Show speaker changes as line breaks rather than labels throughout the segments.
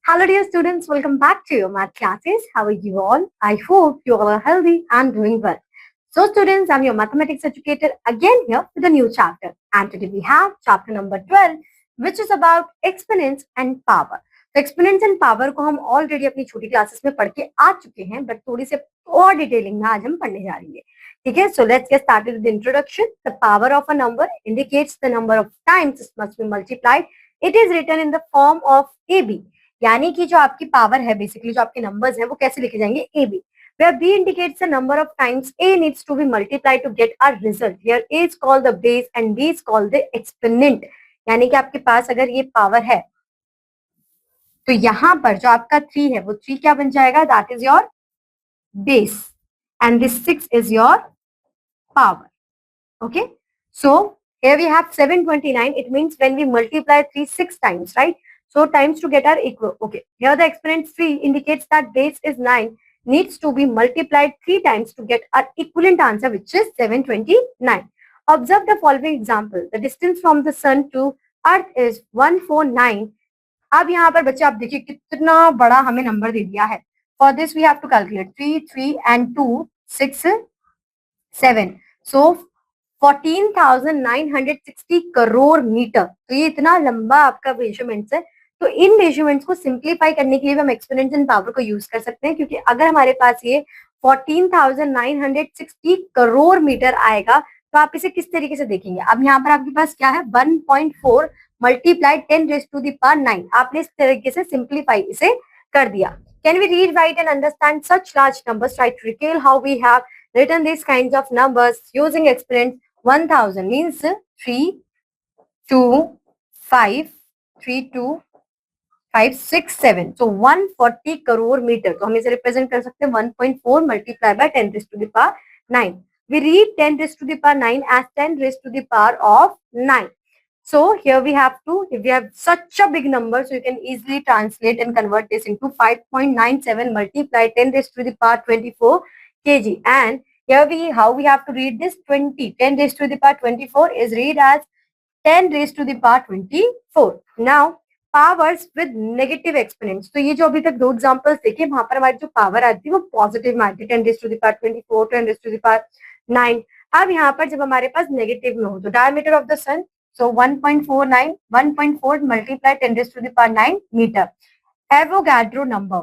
Hello, dear students. Welcome back to your math classes. How are you all? I hope you all are healthy and doing well. So, students, I'm your mathematics educator again here with a new chapter. And today we have chapter number 12, which is about exponents and power. तो exponents and power को हम already अपनी छोटी classes में पढ़ के आ चुके हैं, बट थोड़ी से और डिटेलिंग में आज हम पढ़ने जा रही है. ठीक है, so let's get started with introduction. The power of a number indicates the number of times it must be multiplied. It is written in the form of a b. यानी कि जो आपकी पावर है, बेसिकली जो आपके numbers हैं वो कैसे लिखे जाएंगे, a b, where b indicates the number of times a needs to be multiplied to get a result. Here a is called the base and b is called the exponent. यानी कि आपके पास अगर ये पावर है तो यहाँ पर जो आपका 3 है वो 3 क्या बन जाएगा, that is your base and this 6 is your power. Okay, so here we have 729. It means when we multiply 3 6 times, right? So times to get our equal. Okay, here the exponent 3 indicates that base is 9 needs to be multiplied 3 times to get our equivalent answer, which is 729. Observe the following example. The distance from the sun to earth is 149. अब यहाँ पर बच्चे आप देखिए कितना बड़ा हमें number दे दिया है. For this we have to calculate 3 3 and 2 6 7. So 14,960 crore metre. तो ये इतना लंबा आपका मेजरमेंट्स है. तो इन मेजरमेंट्स को सिंप्लीफाई करने के लिए हम एक्सपोनेंट्स एंड पावर को यूज कर सकते हैं, क्योंकि अगर हमारे पास ये 14,960 करोड़ मीटर आएगा तो आप इसे किस तरीके से देखेंगे. अब यहाँ पर आपके पास क्या है, 1.4 multiplied 10 raise to the power 9. आपने इस तरीके से सिंप्लीफाई इसे कर दिया. Can we read, write and understand such large numbers? Try to recall how we have written these kinds of numbers using exponents. 1000 means 3 2 5 3 2 5 6 7. So 140 crore metre. तो हम इसे रिप्रेजेंट कर सकते हैं 1.4 multiply by 10 raised to the power 9. We read 10 raised to the power 9 as 10 raised to the power of 9. So here we have to, if we have such a big number, so you can easily translate and convert this into 5.97 multiply 10 raised to the power 24 kg. And here how we have to read this 10 raised to the power 24 is read as 10 raised to the power 24. Now powers with negative exponents. तो ये जो अभी तक दो examples देखे, वहां पर हमारी जो पावर आती है वो पॉजिटिव में आती है, 10 raise to the power 24 10 raise to the power 9. अब यहाँ पर जब हमारे पास नेगेटिव में हो तो diameter of the sun, so 1.4 multiply 10 raise to the power 9 metre. Avogadro number,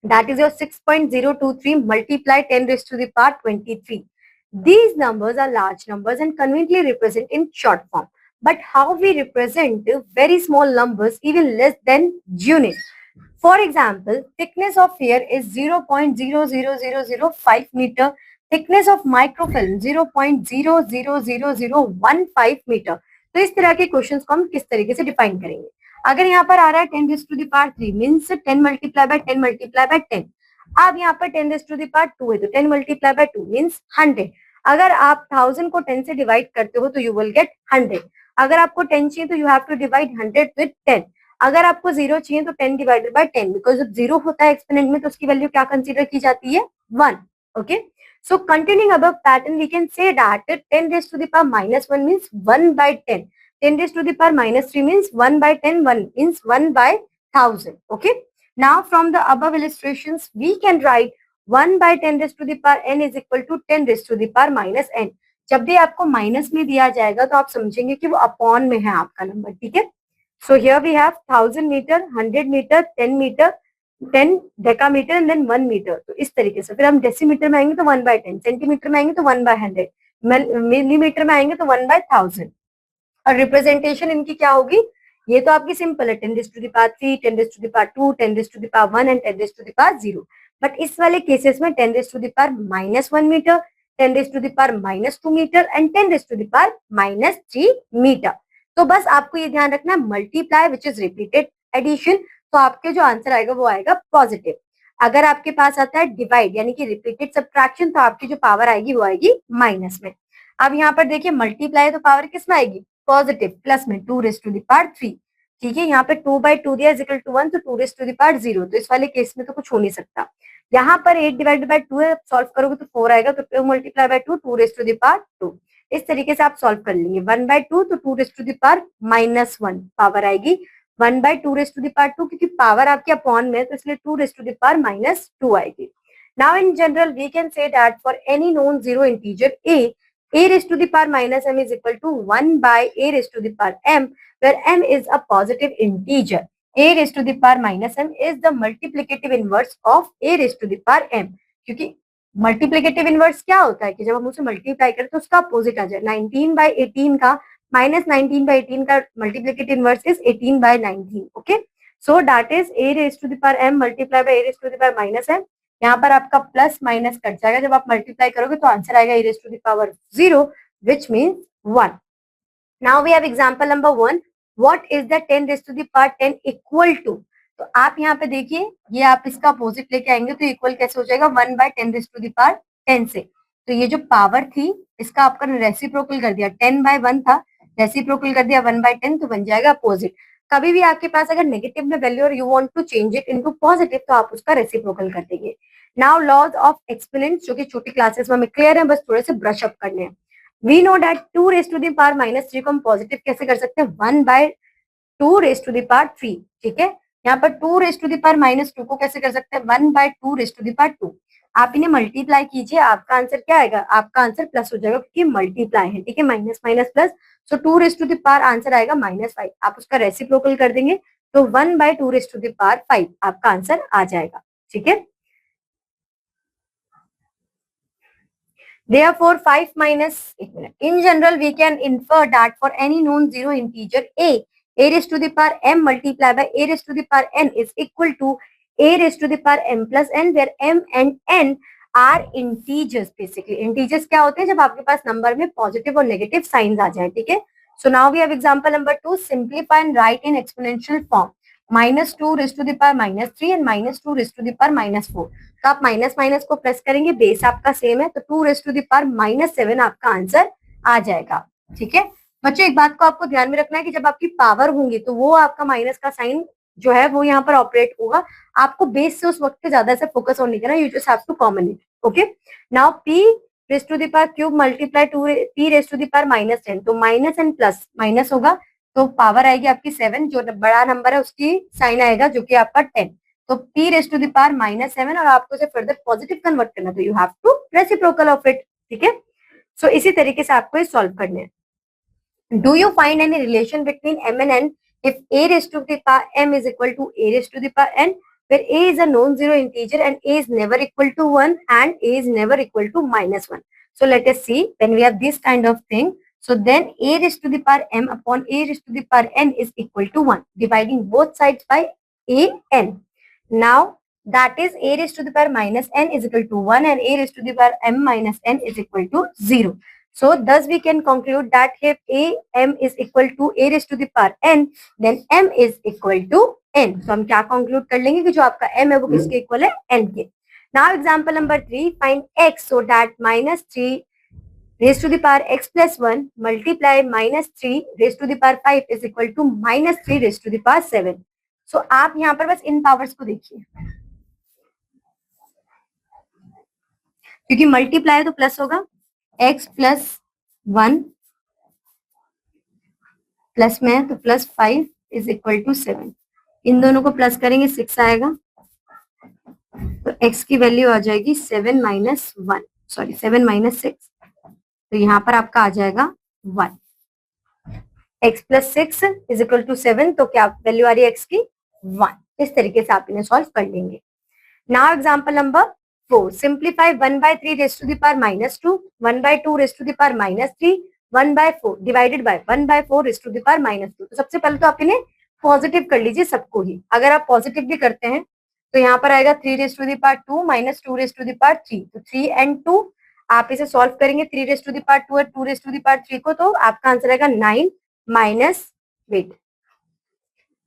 that is your 6.023 multiply 10 raised to the power 23. These numbers are large numbers and conveniently represent in short form. But how we represent very small numbers even less than unit? For example, thickness of hair is 0.00005 meter. Thickness of microfilm 0.00015 meter. तो इस तरह के questions को हम किस तरीके से define करेंगे. अगर यहाँ पर आ रहा है 10 raise to the power 3 means 10 multiply by 10 multiply by 10. अब यहाँ पर 10 रेज़ टू द पावर 2 है तो 10 मल्टीप्लाई बाय 2 मींस 100. अगर आप 1000 को 10 से डिवाइड करते हो तो यू विल गेट 100. अगर आपको 10 चाहिए तो you have to divide 100 with 10. अगर आपको 0 चाहिए तो 10 डिवाइडेड बाय 10, बिकॉज जब 0 होता है एक्सपोनेंट में तो उसकी वैल्यू क्या कंसीडर की जाती है, 1. Okay, so continuing above pattern we can say that 10 raise to the power -1 means 1 by 10. 10 raised to the power -3 means 1 by 10, 1 means 1 by 1000. Okay. Now from the above illustrations, we can write 1 by 10 raised to the power n is equal to 10 raised to the power -n. जब भी आपको minus में दिया जाएगा तो आप समझेंगे कि वो अपॉन में है आपका नंबर. ठीक है. So here we have 1000 meter, 100 meter, 10 meter, 10 decametre and then 1 metre. तो इस तरीके से फिर हम डेसीमीटर में आएंगे तो 1 by 10, सेंटीमीटर में आएंगे तो 1 by 100, मिलीमीटर में आएंगे तो 1 by 1000. और रिप्रेजेंटेशन इनकी क्या होगी, ये तो आपकी सिंपल है 10 raise to the power 3, 10 raise to the power 2, 10 raise to the power 1 and 10 raise to the power 0. But इस वाले केसेस में 10 raise to the power -1 metre, 10 raise to the power -2 metre and 10 raise to the power -3 metre. तो बस आपको ये ध्यान रखना, multiply which is repeated addition, तो आपके जो आंसर आएगा वो आएगा पॉजिटिव. अगर आपके पास आता है डिवाइड यानी कि रिपीटेड सब्ट्रैक्शन तो आपकी जो पावर आएगी वो आएगी माइनस में. अब यहाँ पर देखिए मल्टीप्लाई तो पावर किस में आएगी, पॉजिटिव, प्लस में 2 रेज़ टू द पावर 3. ठीक है, यहाँ पे 2 by 2 दिया इज इक्वल टू 1, तो 2 रेज़ टू द पावर 0. तो इस वाले केस में तो कुछ हो नहीं सकता. यहाँ पर 8 डिवाइडेड बाय 2 है, सॉल्व करोगे तो 4 आएगा, तो 2 multiply by 2, 2 raise to the power 2. इस तरीके से आप सॉल्व कर लेंगे. 1 by 2 तो 2 raise to the power -1 power आएगी. 1 by 2 raise to the power 2, क्योंकि पावर आपकी अपॉन में है तो इसलिए 2 raise to the power minus 2 आएगी. Now in general we can say that for any non zero integer a raised to the power minus m is equal to 1 by a raised to the power m, where m is a positive integer. a raised to the power minus m is the multiplicative inverse of a raised to the power m. क्योंकि multiplicative inverse क्या होता है कि जब हम उसे multiply करें तो उसका अपोजिट आ जाए. 19 by 18 का माइनस 19 by 18 का multiplicative inverse is 18 by 19. Okay, so that is a raised to the power m multiply by a raised to the power minus m. यहाँ पर आपका प्लस माइनस कट जाएगा, जब आप मल्टीप्लाई करोगे तो आंसर आएगा e raised to the power 0, which means 1. Now we have example number 1. What is the 10 raised to the power 10 equal to? तो आप यहाँ पे देखिए, ये आप इसका अपोजिट लेके आएंगे तो इक्वल कैसे हो जाएगा 1 by 10 raised to the power 10 से. तो ये जो पावर थी इसका आपका रेसिप्रोकल कर दिया, 10 by 1 था, रेसिप्रोकल कर दिया 1 by 10, तो बन जाएगा अपोजिट. कभी भी आपके पास अगर नेगेटिव में वैल्यू और you want to change it into positive तो आप उसका रेसिप्रोकल कर देंगे. नाउ लॉज ऑफ एक्सपोनेंट्स जो कि छोटी क्लासेस में हमें क्लियर है, बस थोड़े से ब्रश अप करने हैं. We know that 2 raise to the power minus 3 को हम पॉजिटिव कैसे कर सकते हैं 1 by 2 raise to the power 3. ठीक है, यहाँ पर 2 raise to the power minus 2 को कैसे कर सकते हैं 1 by 2 raise to the power 2. आप इन्हें मल्टीप्लाई कीजिए, आपका आंसर क्या आएगा, आपका आंसर प्लस हो जाएगा क्योंकि मल्टीप्लाई है. ठीक है, minus minus plus, so 2 raise to the power answer आएगा -5. आप उसका रेसिप्रोकल कर देंगे तो 1 by 2 raise to the power 5 आपका आंसर आ जाएगा. ठीक है, therefore 5 minus, in general we can infer that for any non-zero integer a raised to the power m multiplied by a raised to the power n is equal to a raised to the power m plus n, where m and n are integers. basically integers क्या होते हैं जब आपके पास number में positive और negative science आ जाए. ठीक है, so now we have example number 2. simplify and write in exponential form -2 raised to the power -3 and -2 raised to the power -4. तो आप माइनस माइनस को प्रेस करेंगे, बेस आपका सेम है, तो 2 रेज टू द पावर -7 आपका आंसर आ जाएगा. ठीक है बच्चों, एक बात को आपको ध्यान में रखना है कि जब आपकी पावर होंगी तो वो आपका माइनस का साइन जो है वो यहाँ पर ऑपरेट होगा. आपको बेस से उस वक्त पे ज्यादा से फोकस ऑन नहीं करना, you just have to common it. Okay, now p raise to the power cube multiply 2 p raise to the power -10, तो माइनस एंड प्लस माइनस होगा तो पावर आएगी आपकी 7, जो बड़ा नंबर है उसकी साइन आएगा जो कि आपका 10. तो p raise to the power -7 और आपको इसे फर्दर पॉजिटिव कन्वर्ट करना तो you have to reciprocal of it. ठीक है, सो इसी तरीके से आपको ये सॉल्व करने हैं. Do you find any relation between m and n if a raised to the power m is equal to a raised to the power n, where a is a non-zero integer and a is never equal to 1 and a is never equal to -1. So let us see, when we have this kind of thing, so then a raised to the power m upon a raised to the power n is equal to 1, dividing both sides by a n. Now that is a raised to the power -n is equal to 1 and a raised to the power m minus n is equal to 0. So thus we can conclude that if m is equal to a raised to the power n, then m is equal to n. So हम क्या conclude कर लेंगे कि जो आपका m है वो किसके इक्वल है n के. Now example number 3, find x so that -3 raised to the power x plus 1 multiply -3 raised to the power 5 is equal to -3 raised to the power 7. So आप यहाँ पर बस इन पावर्स को देखिए, क्योंकि मल्टीप्लाई तो प्लस होगा, x प्लस 1 प्लस में है तो +5 इज इक्वल टू 7. इन दोनों को प्लस करेंगे 6 आएगा, तो x की वैल्यू आ जाएगी 7 माइनस 1, सॉरी 7 माइनस 6, तो यहाँ पर आपका आ जाएगा 1. x plus 6 is equal to 7, तो क्या वैल्यू आ रही है x की 1. इस तरीके से आप इन्हें सॉल्व कर लेंगे. Now example number 4, simplify 1 by 3 raised to the power -2, 1 by 2 raised to the power -3, 1 by 4 divided by 1 by 4 raised to the power -2. तो सबसे पहले तो आप इन्हें पॉजिटिव कर लीजिए सबको ही. अगर आप पॉजिटिव भी करते हैं तो यहाँ पर आएगा 3 raised to the power 2 minus 2 raised to the power 3, तो 3 and 2 आप इसे सॉल्व करेंगे. 3 raised to the power 2 और 2 raised to the power 3 को, तो आपका आंसर आएगा 9 माइनस, वेट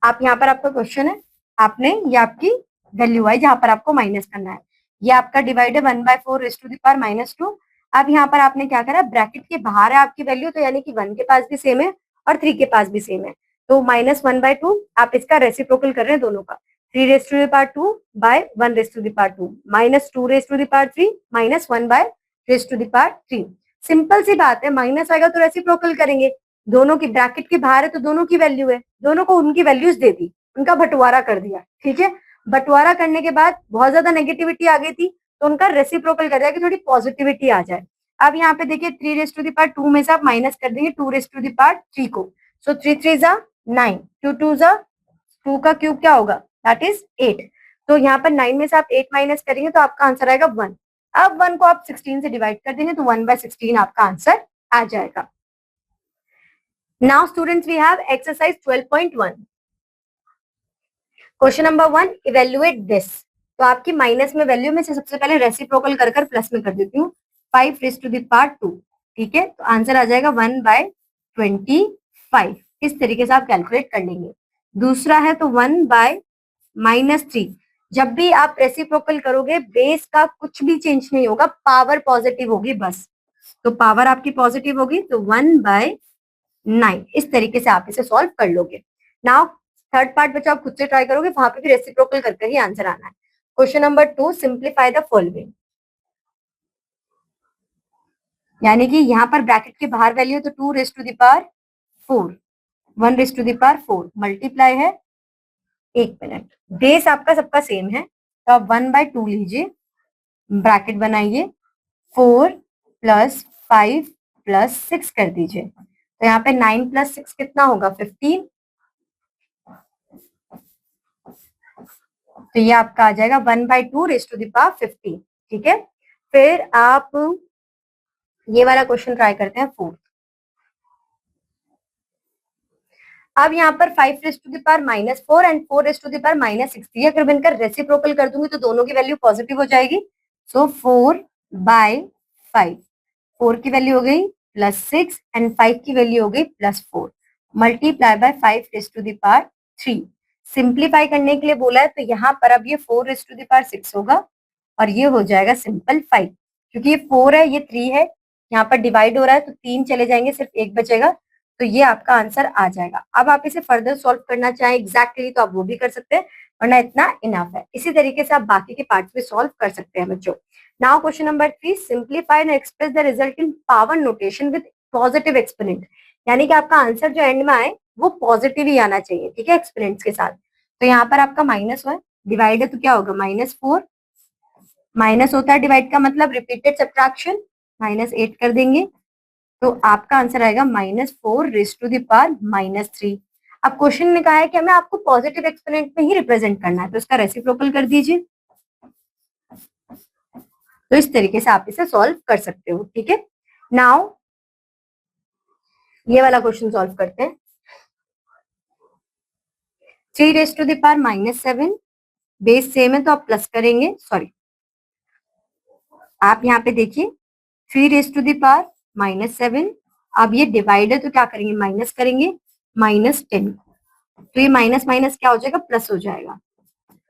आप यहाँ पर आपका क्वेश्चन है, आपने ये आपकी वैल्यू आई जहां पर आपको माइनस करना है. ये आपका डिवाइड है 1 by 4 raised to the power -2. अब यहाँ पर आपने क्या करा, ब्रैकेट के बाहर है आपकी वैल्यू, तो यानी कि 1 के पास भी सेम है और 3 के पास भी सेम है, तो -1 by 2 आप इसका रेसिप्रोकल कर रहे हैं दोनों का. 3 raised to the power 2 by 1 raised to the power 2 minus 2 raised to the power 3 minus 1 by raised to the power 3. Simple सी बात है, माइनस आएगा तो रेसिप्रोकल करेंगे, दोनों की ब्रैकेट के बाहर है तो दोनों की वैल्यू है, दोनों को उनकी वैल्यूज दे दी, उनका बंटवारा कर दिया, ठीक है। बंटवारा करने के बाद बहुत ज्यादा नेगेटिविटी आ गई थी तो उनका रेसिप्रोकल कर दिया कि थोड़ी पॉजिटिविटी आ जाए। अब यहाँ पे देखिए 3 में से आप माइनस कर देंगे 2 को, सो 3 3 9, 2 का क्यूब क्या होगा, दैट इज 8। तो यहाँ पर 9 में से आप 8 माइनस करेंगे तो आपका आंसर आएगा 1। अब 1 को आप 16 से डिवाइड कर देंगे तो 1/16 आपका आंसर आ जाएगा। Now students we have exercise 12.1। Question number 1, evaluate this. तो आपकी माइनस में वैल्यू में से सबसे पहले रेसिप्रोकल कर प्लस में कर देती हूँ, 5 टू द पावर 2, ठीक है। तो आंसर आ जाएगा 1/25। इस तरीके से आप कैलकुलेट कर लेंगे। दूसरा है तो 1/-3। जब भी आप रेसिप्रोकल करोगे बेस का कुछ भी चेंज नहीं होगा, पावर पॉजिटिव होगी बस। तो पावर आपकी पॉजिटिव होगी तो 1/9। इस तरीके से आप इसे सॉल्व कर लोगे। नाउ थर्ड पार्ट बच्चों आप खुद से ट्राई करोगे, वहां पे भी रेसिप्रोकल करके ही आंसर आना है। Question number 2, simplify the following. यानी कि यहाँ पर ब्रैकेट के बाहर वैल्यू तो 2 1 raise to the power 4 multiply है, 1 मिनट, बेस आपका सबका सेम है तो आप 1/2 लीजिए, ब्रैकेट बनाइए, 4 + 5 + 6 कर दीजिए। तो यहाँ पे 9 + 6 कितना होगा, 15। तो ये आपका आ जाएगा 1/2 रेस टू द पावर 15, ठीक है। फिर आप ये वाला क्वेश्चन ट्राई करते हैं 4। अब यहाँ पर 5 raise to the power -4 and 4 raise to the power -6, अगर बनकर रेसिप्रोकल कर दूंगी तो दोनों की वैल्यू पॉजिटिव हो जाएगी। सो 4/5, 4 की वैल्यू हो गई +6 एंड 5 की वैल्यू हो गई +4, multiply by 5 raise to the power 3। Simplify करने के लिए बोला है तो यहाँ पर अब ये 4 रेस टू द पावर 6 होगा और ये हो जाएगा सिंपल 5, क्योंकि ये 4 है ये 3 है, यहाँ पर डिवाइड हो रहा है तो 3 चले जाएंगे, सिर्फ 1 बचेगा। तो ये आपका आंसर आ जाएगा। अब आप इसे फर्दर सॉल्व करना चाहें एग्जैक्टली तो आप वो भी कर सकते हैं, वरना इतना इनफ है। इसी तरीके से आप बाकी के पार्ट्स भी सॉल्व कर सकते हैं बच्चों। Now question number 3, simplify and express the result in power notation with positive exponent. यानी कि आपका आंसर जो एंड में आए वो पॉजिटिव ही आना चाहिए, ठीक है, एक्सपोनेंट्स के साथ। तो यहाँ पर आपका माइनस है, डिवाइड है तो क्या होगा, -4, माइनस होता है डिवाइड का मतलब रिपीटेड सब्ट्रैक्शन, -8 कर देंगे तो आपका आंसर आएगा -4 रेस टू द पावर -3। अब क्वेश्चन ने कहा है कि हमें आपको पॉजिटिव एक्सपोनेंट में ही रिप्रेजेंट करना है तो इसका रेसिप्रोकल कर दीजिए। तो इस तरीके से आप इसे सॉल्व कर सकते हो, ठीक है। नाउ ये वाला क्वेश्चन सॉल्व करते हैं। 3 raise to the power -7, base same है तो आप प्लस करेंगे, सॉरी आप यहाँ पे देखिए 3 रेस टू द पावर -7, अब ये डिवाइड है तो क्या करेंगे, माइनस करेंगे, -10, तो ये माइनस माइनस क्या हो जाएगा, प्लस हो जाएगा।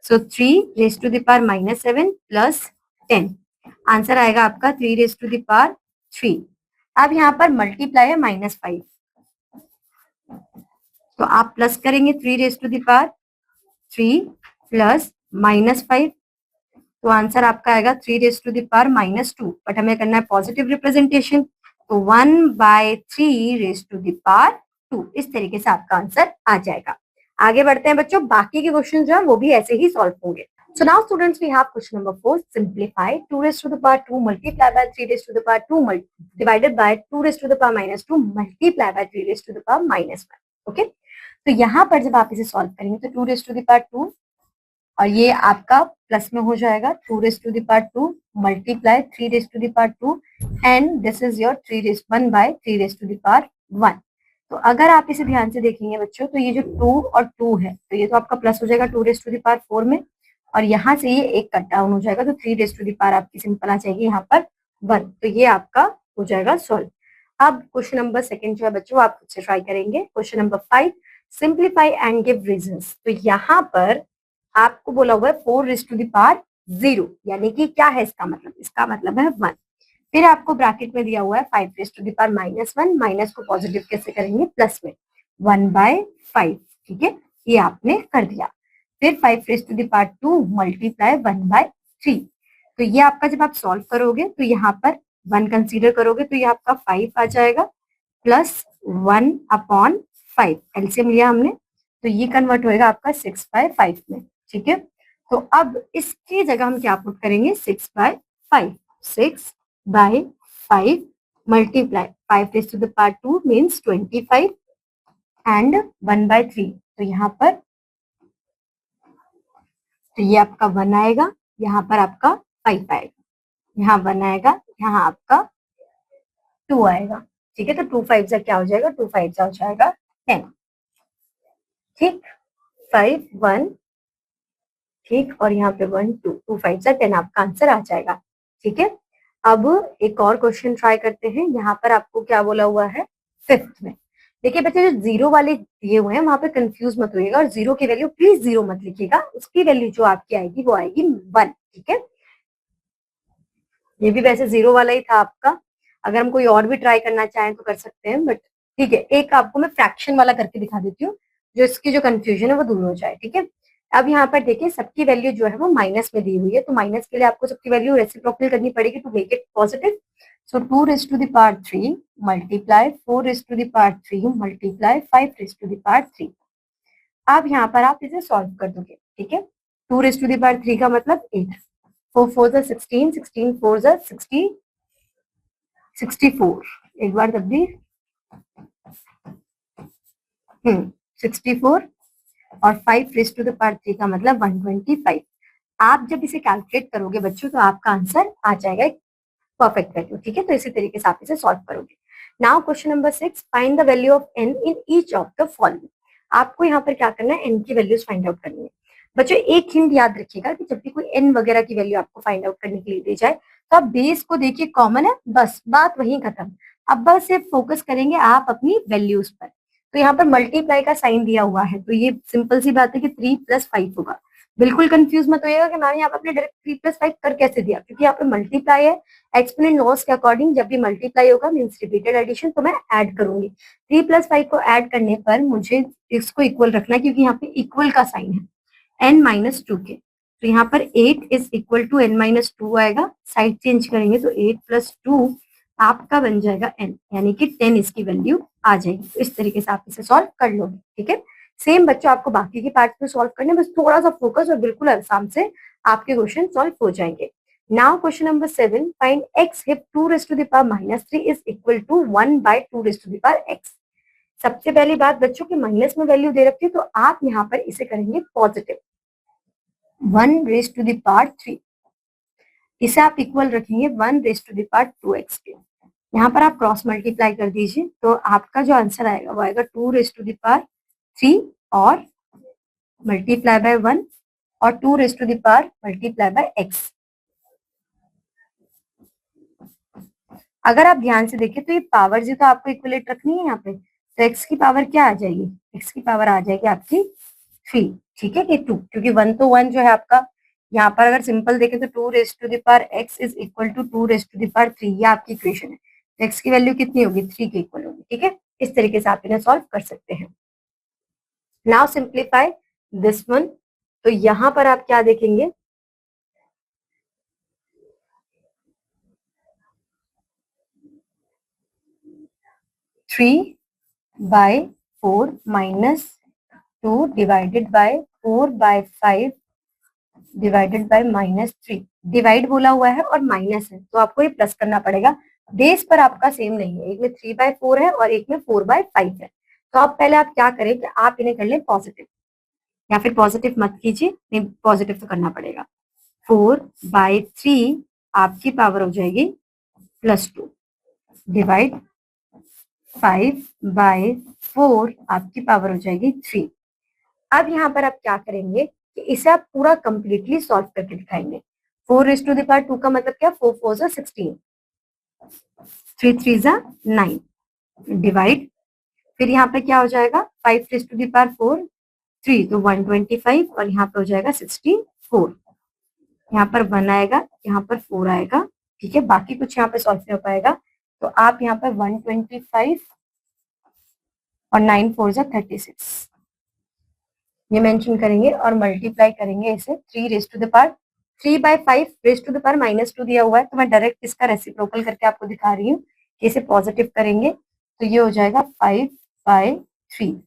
So 3 raise to the power -7 + 10, answer आएगा आपका 3 रेस टू द पावर 3। अब यहाँ पर मल्टीप्लाई है -5, तो आप प्लस करेंगे 3 रेस टू द पावर 3 + -5, तो आंसर आपका आएगा 3 raise to the power -2, but हमें करना है पॉजिटिव रिप्रेजेंटेशन, तो 1/3 रेस टू द पावर 2। इस तरीके से आपका आंसर आ जाएगा। आगे बढ़ते हैं बच्चों, बाकी के क्वेश्चन जो है वो भी ऐसे ही सॉल्व होंगे। So now students we have question number 4, simplify 2 raised to the power 2 multiply by 3 raised to the power 2 divided by 2 raised to the power -2 multiply by 3 raised to the power -1, okay. तो यहाँ पर जब आप इसे solve करेंगे तो 2 raised to the power 2 और ये आपका प्लस में हो जाएगा 2 raised to the power 2 multiply 3 raised to the power 2 and this is your 1/3 raised to the power 1। तो अगर आप इसे ध्यान से देखेंगे बच्चों तो ये जो 2 और 2 है तो ये तो आपका प्लस हो जाएगा 2 raised to the power 4 में, और यहाँ से ये एक कट डाउन हो जाएगा तो 3 रेस टू द पावर आपकी सिंपल आ जाएगी यहाँ पर 1, तो ये आपका हो जाएगा सॉल्व। अब क्वेश्चन नंबर सेकंड जो है बच्चों आप खुद से ट्राई करेंगे। Question number 5, simplify and give reasons. तो यहाँ पर आपको बोला हुआ है 4 रेस टू द पावर 0, यानी कि क्या है इसका मतलब, इसका मतलब है 1। फिर आपको ब्रैकेट में दिया हुआ है 5 raise to the power -1, minus को पॉजिटिव कैसे करेंगे, प्लस में 1/5, ठीक है, ये आपने कर दिया। फिर 5 raise to the power 2 multiply 1/3, तो ये आपका जब आप सॉल्व करोगे तो यहाँ पर 1 कंसीडर करोगे तो ये आपका 5 आ जाएगा, प्लस 1/5 एलसीएम लिया हमने, तो ये कन्वर्ट होएगा आपका 6/5 में। ठीक है, तो अब इसकी जगह हम क्या पुट करेंगे, 6/5, 6/5 मल्टीप्लाई 5⁻², मीन्स 25 एंड 1/3, तो यहाँ पर, तो ये आपका 1 आएगा, यहाँ पर आपका 5 आएगा, यहाँ 1 आएगा, यहाँ आपका 2 आएगा। ठीक है, तो 2 5 क्या हो जाएगा, 2 5 हो जाएगा 10। ठीक, 5 1, ठीक, और यहाँ पे 1 2, 2 5 10 आपका आंसर आ जाएगा। ठीक है, अब एक और क्वेश्चन ट्राई करते हैं। यहाँ पर आपको क्या बोला हुआ है, 5th में। देखिए बच्चे, जो 0 वाले दिए हुए हैं वहां पे कंफ्यूज मत होइएगा, और 0 की वैल्यू प्लीज 0 मत लिखिएगा, उसकी वैल्यू जो आपकी आएगी वो आएगी 1। ठीक है, ये भी वैसे 0 वाला ही था आपका, अगर हम कोई और भी ट्राई करना चाहें तो कर सकते हैं, बट ठीक है, एक आपको मैं फ्रैक्शन वाला करके दिखा देती हूँ, जो इसकी जो कंफ्यूजन है वो दूर हो जाए। ठीक है, अब यहाँ पर देखिए सबकी वैल्यू जो है वो माइनस में दी हुई है, तो माइनस के लिए आपको सबकी वैल्यू रेसिप्रोकल करनी पड़ेगी to make it positive. So 2⁻³ multiply 4⁻³ multiply 5⁻3। अब यहाँ पर आप इसे सॉल्व कर दोगे। ठीक है, 2⁻³ का मतलब 8, 4 4 16, 16 4 60, 64, एक बार तब भी 64, और 5⁻³ का मतलब 125। आप जब इसे कैलकुलेट करोगे बच्चों तो आपका आंसर आ जाएगा एक परफेक्ट वैल्यू। ठीक है, तो इसी तरीके से आप इसे सॉल्व करोगे। Now question number 6, find the value of n in each of the following. आपको यहाँ पर क्या करना है, n की वैल्यूज फाइंड आउट करनी है। बच्चों एक हिंट याद रखिएगा कि जब भी कोई n वगैरह की वैल्यू आपको फाइंड आउट करने के लिए दी जाए तो आप बेस को देखिए कॉमन है, बस बात वहीं खत्म। अब बस सिर्फ फोकस करेंगे आप अपनी वैल्यूज पर। तो यहाँ पर मल्टीप्लाई का साइन दिया हुआ है, तो ये सिंपल सी बात है कि 3 + 5 होगा। बिल्कुल कंफ्यूज मत होइएगा कि मैम यहाँ पर आपने डायरेक्ट 3 + 5 कर कैसे दिया, क्योंकि यहाँ पे मल्टीप्लाई है। एक्सपोनेंट लॉस के अकॉर्डिंग जब भी मल्टीप्लाई होगा मींस रिपीटेड एडिशन, तो मैं ऐड करूंगी। 3 + 5 को ऐड करने पर मुझे इसको इक्वल रखना है, क्योंकि यहाँ पे इक्वल का साइन है n-2 के, तो यहाँ पर 8 = n-2 आएगा। साइड चेंज करेंगे तो 8 + 2 आपका बन जाएगा n, यानी कि 10 इसकी वैल्यू आ जाएगी। तो इस तरीके से आप इसे सॉल्व कर लोगे। ठीक है, सेम बच्चों आपको बाकी के पार्ट में सॉल्व करने, बस थोड़ा सा फोकस और बिल्कुल आराम से आपके क्वेश्चन सॉल्व हो जाएंगे। Now question number 7, find x if 2⁻³ is equal to 1/2⁻x। सबसे पहली बात बच्चों की माइनस में वैल्यू दे रखी है, तो आप यहाँ पर इसे करेंगे पॉजिटिव 1⁻3, इसे आप इक्वल रखेंगे 1⁻2x के। यहाँ पर आप क्रॉस मल्टीप्लाई कर दीजिए, तो आपका जो आंसर आएगा वो आएगा 2⁻3 और मल्टीप्लाई बाय 1 और 2⁻ मल्टीप्लाई बाय x। अगर आप ध्यान से देखें तो ये पावर जी तो आपको इक्वलेट रखनी है यहाँ पे, तो x की पावर क्या आ जाएगी, x की पावर आ जाएगी आपकी 3। ठीक है, कि 2, क्योंकि 1 तो 1 जो है आपका, यहाँ पर अगर सिंपल देखें तो 2⁻x इज इक्वल टू 2⁻3, ये आपकी इक्वेशन है। तो x की वैल्यू कितनी होगी, 3 के इक्वल होगी। ठीक है, इस तरीके से आप इन्हें सॉल्व कर सकते हैं। नाउ सिंप्लीफाई दिस वन, तो यहाँ पर आप क्या देखेंगे, (3/4 - 2 divided by 4/5 divided by -3। Divide बोला हुआ है और माइनस है, तो आपको ये प्लस करना पड़ेगा। बेस पर आपका सेम नहीं है, एक में 3/4 है और एक में 4/5 है। तो आप पहले आप क्या करें कि आप इन्हें कर लें पॉजिटिव, या फिर पॉजिटिव मत कीजिए, नहीं पॉजिटिव तो करना पड़ेगा। 4/3 आपकी पावर हो जाएगी +2 डिवाइड 5/4 आपकी पावर हो जाएगी 3। अब यहाँ पर आप क्या करेंगे कि इसे आप पूरा कंप्लीटली सॉल्व करके दिखाएंगे। 4⁻2 का मतलब क्या, 4 4 16, 3 3 9 डिवाइड, फिर यहाँ पे क्या हो जाएगा 5⁻4 3, तो 125, और यहाँ पे हो जाएगा 64। यहाँ पर 1 आएगा, यहाँ पर 4 आएगा। ठीक है, बाकी कुछ यहाँ पे सॉल्व नहीं हो पाएगा, तो आप यहाँ पर 125 और 9 4 36 ये मेंशन करेंगे और मल्टीप्लाई करेंगे इसे 3/5 -2 दिया हुआ है, तो मैं डायरेक्ट इसका रेसिप्रोकल करके आपको दिखा रही हूँ कि इसे पॉजिटिव करेंगे तो ये हो जाएगा 5/3।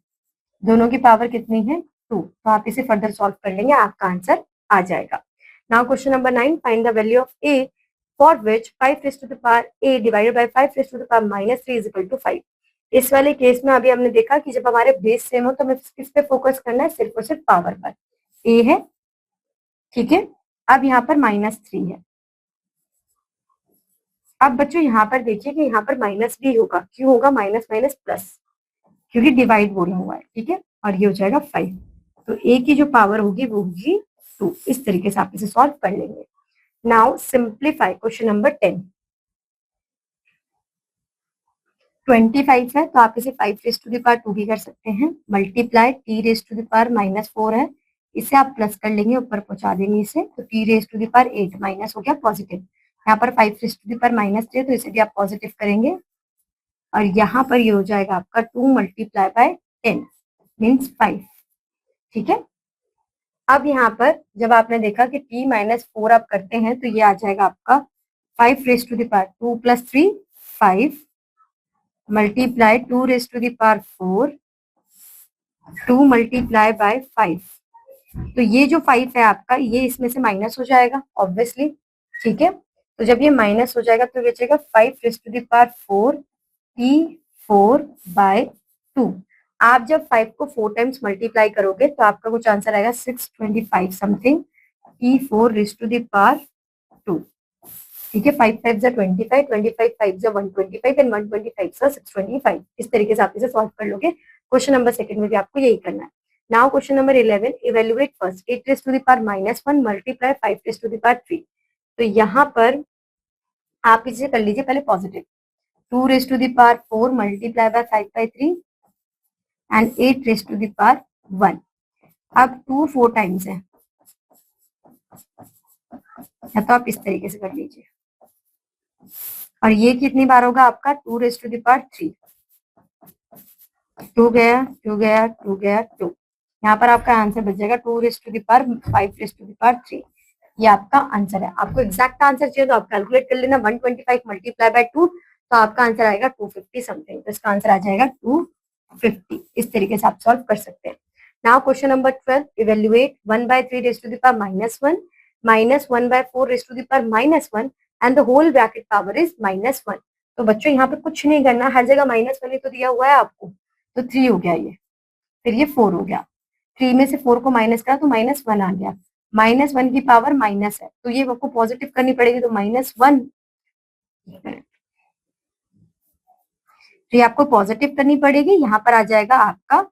दोनों की पावर कितनी है 2, तो आप इसे फर्दर सॉल्व कर लेंगे, आपका आंसर आ जाएगा। Now question number 9, find the value of a for which 5 raised to the power a divided by 5 raised to the power minus 3 is equal to 5। इस वाले केस में अभी हमने देखा कि जब हमारे बेस सेम हो तो हमें किस पे फोकस करना है, सिर्फ और सिर्फ पावर पर। a है, ठीक है। अब यहाँ पर -3 है। अब बच्चों यहाँ पर देखिए कि यहाँ पर माइनस भी होगा, क्यों होगा, माइनस माइनस प्लस, क्योंकि डिवाइड बोला हुआ है, ठीक है। और ये हो जाएगा 5, तो a की जो पावर होगी वो होगी 2। इस तरीके से आप इसे सॉल्व कर लेंगे। Now simplify question number 10। 25 है तो आप इसे 5 रेज़ टू द पावर 2 भी कर सकते हैं, multiply t raise to the power -4 है, इसे आप प्लस कर लेंगे, ऊपर पहुंचा देंगे इसे, तो t raise to the power 8 minus हो गया पॉजिटिव। यहाँ पर 5 रेज़ टू द पावर -3 तो इसे भी आप पॉजिटिव करेंगे, और यहाँ पर ये हो जाएगा आपका 2 मल्टीप्लाई बाय 10 मीन्स 5, ठीक है। अब यहाँ पर जब आपने देखा कि t -4 आप करते हैं तो ये आ जाएगा आपका 5 raise to the power 2 + 3 5 multiply 2 raise to the power 4 2 multiply by 5। तो ये जो 5 है आपका, ये इसमें से माइनस हो जाएगा ऑब्वियसली, ठीक है। तो जब ये माइनस हो जाएगा तो बचेगा 5 raise to the power 4 t4/2। आप जब 5 को 4 टाइम्स मल्टीप्लाई करोगे तो आपका कुछ आंसर आएगा 625 something, t4 raise to the power 2, ठीक है। 5 5 25, 25 5 125 एंड 125 625। इस तरीके से आप इसे सॉल्व कर लोगे। क्वेश्चन नंबर सेकंड में भी आपको यही करना है। Now question number 11, evaluate first 8 raise to the power -1 multiply 5 raise to the power 3। तो यहाँ पर आप इसे कर लीजिए पहले positive, 2 raise to the power 4 multiply by 5/3 and 8 raise to the power 1। अब 2 4 टाइम्स है, या तो आप इस तरीके से कर लीजिए, और ये कितनी बार होगा आपका 2 रेज़ टू द पावर 3, 2 गया 2 गया 2 गया 2। यहाँ पर आपका आंसर बच जाएगा 2 raise to the power 5 raise to the power 3। ये आपका आंसर है। आपको एग्जैक्ट आंसर चाहिए तो आप कैलकुलेट कर लेना, 125 मल्टीप्लाई बाय 2 तो आपका आंसर आएगा 250 समथिंग, तो इसका आंसर आ जाएगा 250। इस तरीके से आप सॉल्व कर सकते हैं। Now question number 12, evaluate 1/3 raise to the power -1 -1/4 raise to the power -1 and the whole bracket power is -1। तो बच्चों यहाँ पे कुछ नहीं करना, हर जगह -1 ही तो दिया हुआ है आपको, तो 3 हो गया ये, फिर ये 4 हो गया, 3 में से 4 को माइनस करा तो -1 आ गया, -1 की पावर माइनस है तो ये आपको पॉजिटिव करनी पड़ेगी, तो -1, तो ये आपको पॉजिटिव करनी पड़ेगी। यहाँ पर आ जाएगा आपका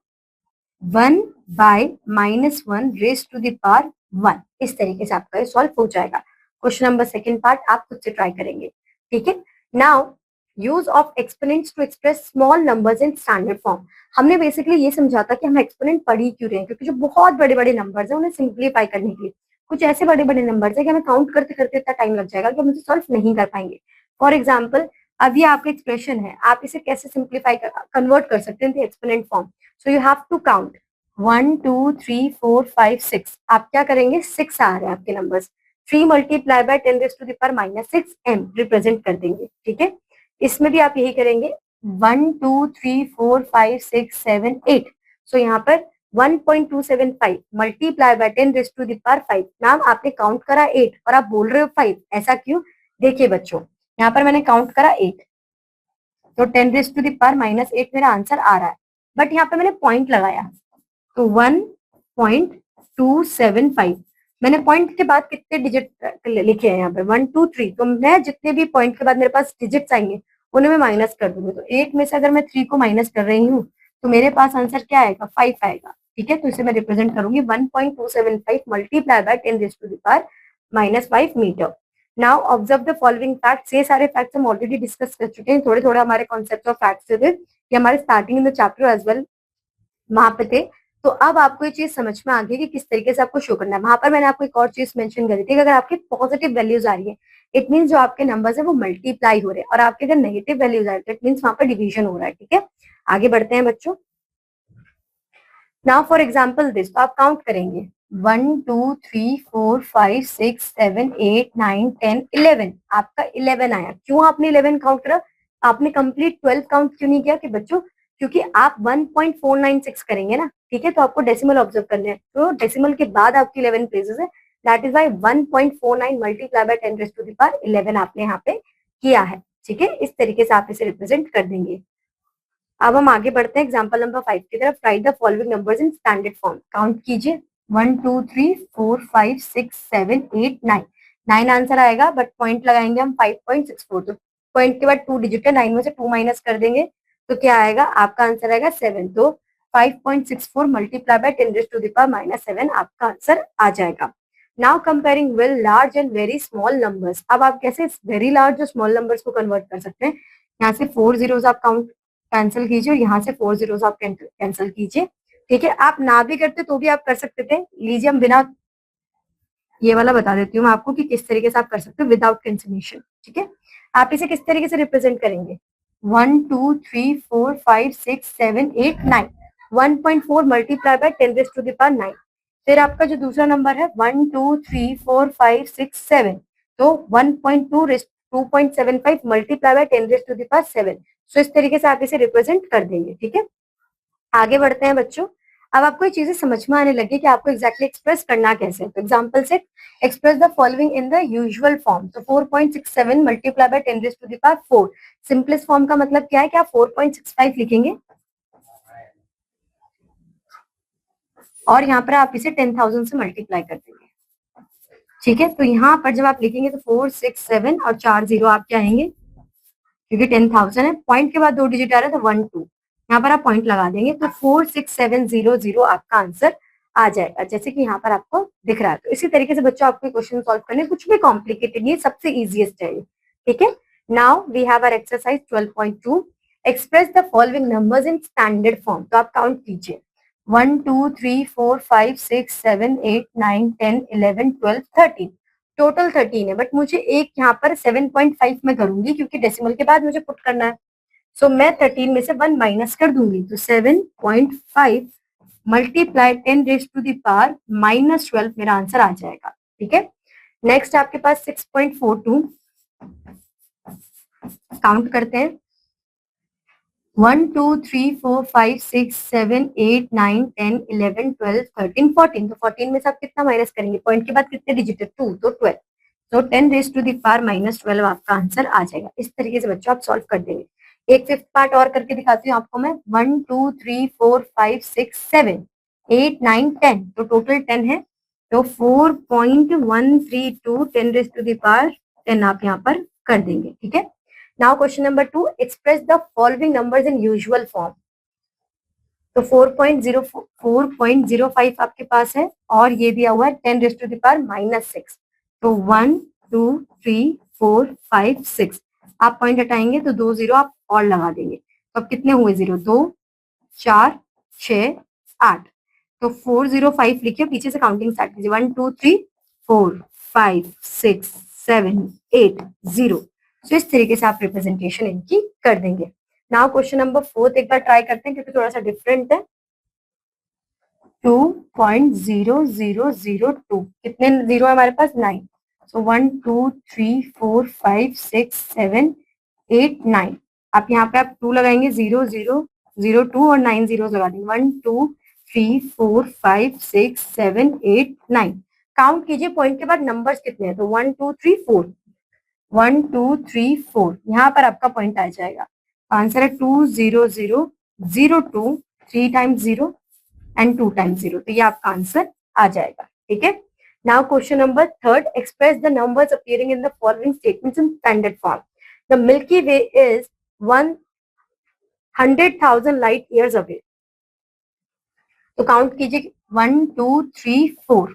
1/-1 रेज़ टू द पावर 1। इस तरीके से आपका ये सॉल्व हो जाएगा। क्वेश्चन नंबर सेकंड पार्ट आप खुद से ट्राई करेंगे, ठीक है। Now use of exponents to express small numbers in standard form. हमने बेसिकली ये समझा था कि हम एक्सपोनेंट पढ़ ही क्यों रहे हैं, क्योंकि जो बहुत बड़े बड़े नंबर्स हैं उन्हें सिंप्लीफाई करने के लिए, कुछ ऐसे बड़े बड़े नंबर्स है कि हमें काउंट करते करते इतना टाइम लग जाएगा कि हम इसे सॉल्व नहीं कर पाएंगे। फॉर एग्जाम्पल, अब ये आपका एक्सप्रेशन है, आप इसे कैसे सिंप्लीफाई कन्वर्ट कर सकते हैं exponent form. So you have to count 1 2 3 4 5 6। आप क्या करेंगे, 6 आ रहे हैं आपके numbers, 3 multiply by 10 raise to the power -6 m represent कर देंगे, ठीक है। इसमें भी आप यही करेंगे 1 2 3 4 5 6 7 8। सो यहाँ पर 1.275 multiply by 10 raise to the power 5। Ma'am आपने काउंट करा 8 और आप बोल रहे हो 5, ऐसा क्यों? देखिए बच्चों, यहाँ पर मैंने काउंट करा 8 तो 10 रेज़ टू द पावर -8 मेरा आंसर आ रहा है, बट यहाँ पे मैंने पॉइंट लगाया तो 1.275। मैंने पॉइंट के बाद कितने डिजिट लिखे हैं यहाँ पे 1 2 3, तो मैं जितने भी पॉइंट के बाद मेरे पास डिजिट्स आएंगे उन्हें मैं माइनस कर दूंगी। तो 8 में से अगर मैं 3 को माइनस कर रही हूँ तो मेरे पास आंसर क्या आएगा, 5 आएगा, ठीक है। तो इसे मैं रिप्रेजेंट करूंगी 1.275 multiply by 10 raise to the power -5 metre. Now observe the following facts. ये सारे फैक्ट्स हम ऑलरेडी डिस्कस कर चुके हैं, थोड़े थोड़े हमारे कॉन्सेप्ट ऑफ फैक्ट्स थे, ये हमारे starting in the chapter as well वहां पे थे। तो अब आपको ये चीज समझ में आ गई कि किस तरीके से आपको शो करना है। वहां पर मैंने आपको एक और चीज मेंशन करी थी कि अगर आपके पॉजिटिव वैल्यूज आ रही है इट मीन जो आपके नंबर्स है वो मल्टीप्लाई हो रहे हैं, और आपके अगर नेगेटिव वैल्यूज आ रही है इट मीन वहां पर डिवीजन हो रहा है, ठीक है। आगे बढ़ते हैं बच्चों। नाउ फॉर एग्जाम्पल दिस, तो आप काउंट करेंगे 1 2 3 4 5 6 7 8 9 10 11। आपका 11 आया, क्यों आपने 11 काउंट करा, आपने कंप्लीट 12 काउंट क्यों नहीं किया कि बच्चों, क्योंकि आप 1.496 करेंगे ना, ठीक है, तो आपको डेसिमल ऑब्जर्व करने हैं, तो डेसिमल के बाद आपकी 11 प्लेसेस है, that is why 1.49 multiply by 10 raise to the power 11 आपने यहाँ पे किया है, ठीक है। इस तरीके से आप इसे रिप्रेजेंट कर देंगे। अब हम आगे बढ़ते हैं एग्जाम्पल नंबर 5 की तरफ। Right the following numbers in standard form. Count कीजिए 1 2 3 4 5 6 7 8 9। 9 आंसर आएगा, बट पॉइंट लगाएंगे हम 5.64, तो पॉइंट के बाद 2 डिजिट है, 9 में से 2 माइनस कर देंगे तो क्या आएगा, आपका आंसर आएगा 7। तो 5.64 multiply by 10 raise to the power -7 आपका आंसर आ जाएगा। Now comparing with large and very small numbers. अब आप कैसे वेरी लार्ज और स्मॉल नंबर्स को कन्वर्ट कर सकते हैं। यहाँ से 4 जीरोस आप काउंट कैंसिल कीजिए और यहाँ से 4 जीरोस आप कैंसिल कीजिए, ठीक है। आप ना भी करते तो भी आप कर सकते थे। लीजिए हम बिना, ये वाला बता देती हूँ मैं आपको कि किस तरीके से आप कर सकते हो विदाउट कैंसिलेशन, ठीक है। आप इसे किस तरीके से रिप्रेजेंट करेंगे, 1 2 3 4 5 6 7 8 9, 1.4 multiply by 10 raise to the power 9। फिर आपका जो दूसरा नंबर है 1 2 3 4 5 6 7, तो 1.2 2.75 multiply by 10 raise to the power 7। So इस तरीके से आप इसे रिप्रेजेंट कर देंगे, ठीक है। आगे बढ़ते हैं बच्चों। अब आपको ये चीजें समझ में आने लगी कि आपको एग्जैक्टली एक्सप्रेस करना कैसे है। तो एग्जांपल से express the following in the usual form. तो 4.67 multiply by 10 raise to the power 4। Simplest form का मतलब क्या है कि आप 4.65 लिखेंगे और यहाँ पर आप इसे 10,000 से मल्टीप्लाई कर देंगे, ठीक है। तो यहाँ पर जब आप लिखेंगे तो 4 6 7 और 4 जीरो आप क्या आएंगे, क्योंकि 10,000 है, पॉइंट के बाद 2 डिजिट आ रहा है तो 1 2, यहाँ पर आप पॉइंट लगा देंगे तो 46700 आपका आंसर आ जाएगा, जैसे कि यहाँ पर आपको दिख रहा है। तो इसी तरीके से बच्चों आपको क्वेश्चन सॉल्व करने, कुछ भी कॉम्प्लिकेटेड नहीं है, सबसे इजीएस्ट है ये, ठीक है। Now we have our exercise 12.2। Express the following numbers in standard form. तो आप काउंट कीजिए 1 2 3 4 5 6 7 8 9 10 11 12 13। टोटल 13 है, बट मुझे एक यहाँ पर 7.5 में करूंगी क्योंकि डेसिमल के बाद मुझे पुट करना है। सो मैं 13 में से 1 माइनस कर दूंगी, तो 7.5 multiply 10 raise to the power -12 मेरा आंसर आ जाएगा, ठीक है। नेक्स्ट आपके पास 6.42। काउंट करते हैं 1 2 3 4 5 6 7 8 9 10 11 12 13 14। तो 14 में से आप कितना माइनस करेंगे, पॉइंट के बाद कितने डिजिट है 2, तो 12। तो 10 रेज़ टू द पावर -12 आपका आंसर आ जाएगा। इस तरीके से बच्चों आप सॉल्व कर देंगे। एक फिफ्थ पार्ट और करके दिखाती हूँ आपको मैं। 1 2 3 4 5 6 7 8 9 10, तो टोटल 10 है, तो 4.132 10 रेज़ टू द पावर 10 आप यहाँ पर कर देंगे, ठीक है। Now question number 2। Express the following numbers in usual form. तो 4.05 आपके पास है और ये दिया हुआ है 10 रेज़ टू द पावर -6। तो 1 2 3 4 5 6 आप पॉइंट हटाएंगे तो 2 जीरो आप और लगा देंगे, तो अब कितने हुए जीरो, 2 4 6 8। तो 405 लिखिए, पीछे से काउंटिंग स्टार्ट कीजिए 1 2 3 4 5 6 7 8 0। तो इस तरीके से आप रिप्रेजेंटेशन इनकी कर देंगे। नाउ क्वेश्चन नंबर 4 एक बार ट्राई करते हैं क्योंकि थोड़ा सा डिफरेंट है। 2.0002, कितने जीरो है हमारे पास, 9। सो 1 2 3 4 5 6 7 8 9। आप यहाँ पे आप 2 लगाएंगे, 0 0 0 2 और 9 जीरो लगा देंगे, 1 2 3 4 5 6 7 8 9। काउंट कीजिए पॉइंट के बाद नंबर्स कितने हैं, तो 1 2 3 4, 1 2 3 4, यहाँ पर आपका पॉइंट आ जाएगा। आंसर है 2 0 0 0 2, 3 टाइम्स 0 एंड 2 टाइम्स 0, तो ये आपका आंसर आ जाएगा, ठीक है। Now question number 3। Express the numbers appearing in the following statements in standard form. The Milky Way is 100,000 light years away. तो काउंट कीजिए 1 2 3 4।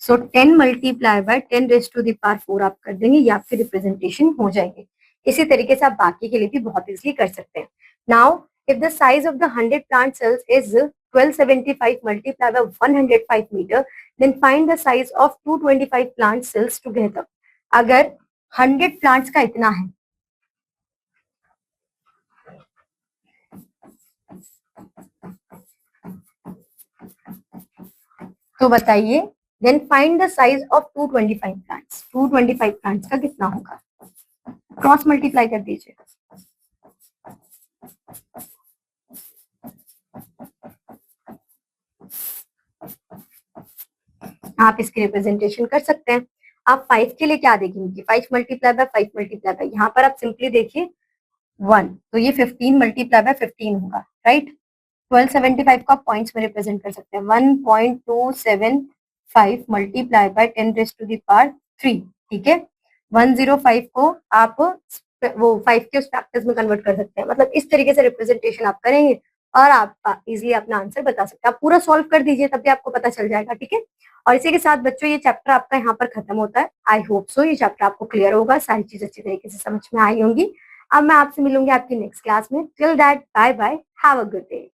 So 10 multiply by 10 raise to the power 4 आप कर देंगे, ये आपकी रिप्रेजेंटेशन हो जाएगी। इसी तरीके से आप बाकी के लिए भी बहुत इजीली कर सकते हैं। Now if the size of the 100 plant cells is 1275 multiplied by 105 meter, then find the size of 225 plant cells together. अगर 100 plants का इतना है तो बताइए, then find the size of 225 plants. 225 plants का कितना होगा? क्रॉस मल्टीप्लाई कर दीजिए। आप इसकी रिप्रेजेंटेशन कर सकते हैं। आप 5 के लिए क्या देखेंगे, 5 मल्टीप्लाई बाय 5 मल्टीप्लाई बाय, यहाँ पर आप सिंपली देखिए 1, तो ये 15 मल्टीप्लाई बाय 15 होगा, राइट। 1275 को आप पॉइंट्स में रिप्रेजेंट कर सकते हैं। 1.275 multiply by 10 raise to the power 3, ठीक है। 105 को आप वो 5 के उस फैक्टर्स में कन्वर्ट कर सकते हैं। मतलब इस तरीके से रिप्रेजेंटेशन आप करेंगे और आप इजीली अपना आंसर बता सकते हैं। आप पूरा सॉल्व कर दीजिए, तब भी आपको पता चल जाएगा, ठीक है। और इसी के साथ बच्चों ये चैप्टर आपका यहाँ पर खत्म होता है। आई होप सो ये चैप्टर आपको क्लियर होगा, सारी चीज अच्छी तरीके से समझ में आई होंगी। अब मैं आपसे मिलूंगी आपकी नेक्स्ट क्लास में। Till that, bye bye, have a good day.